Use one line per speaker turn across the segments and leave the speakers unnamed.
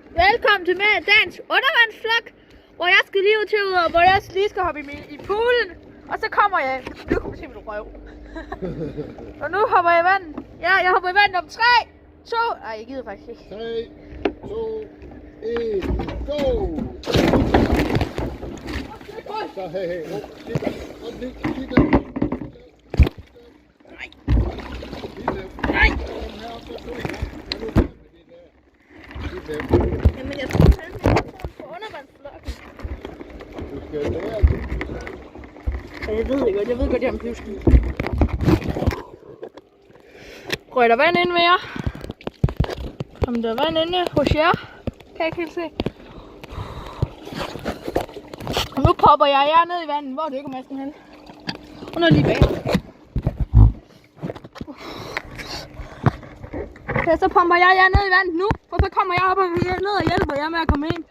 Velkommen til med dagens undervandsvlog, hvor jeg skal lige ud til hvor jeg lige skal hoppe i poolen. Og så kommer jeg. Nu kommer jeg til min røv. Og nu hopper jeg i vandet. Ja, jeg hopper i vandet om 3, 2. Ej, jeg gider faktisk ikke.
3, 2, 1, go! Så hey.
Nej. Jamen, jeg tror fandme, jeg får på undervandsvloggen.
Du skal lære det.
Ja, jeg ved godt, jeg er en pivski. Røg der vand ind ved jer? Kom der vand inde hos jer? Kan jeg ikke helt se. Og nu popper jeg jer ned i vandet. Hvor dykker masken hen? Og nu lige bag. Ja, så pumper jeg jer ned i vandet nu. For så kommer jeg op og ned og hjælper jer med at komme ind.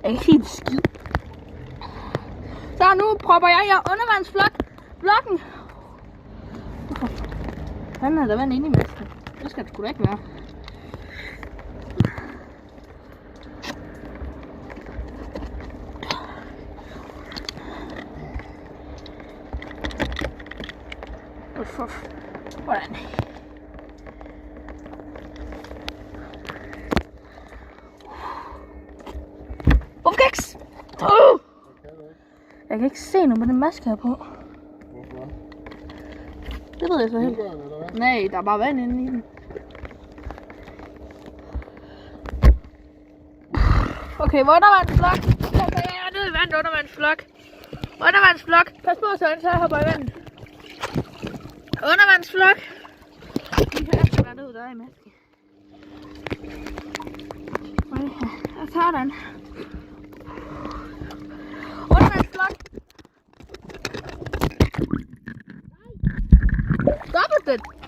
Jeg kan helt skid. Så nu propper jeg jer undervandsvloggen. Hvordan er der vand inde i masken? Det skal det sgu da ikke være. Hvordan? Opgæks! Jeg kan ikke se noget med den maske her på.
Hvorfor?
Det ved jeg så helt. Nej, der er bare vand inde i den. Okay, undervandsvlog. Så jeg er nede i vandet, undervandsvlog. Undervandsvlog. Pas på, så jeg hopper i vandet. Undervandsvlog. Jeg skal være nede, der er i masken. Jeg tager den. Undervandsvlog. Stop it!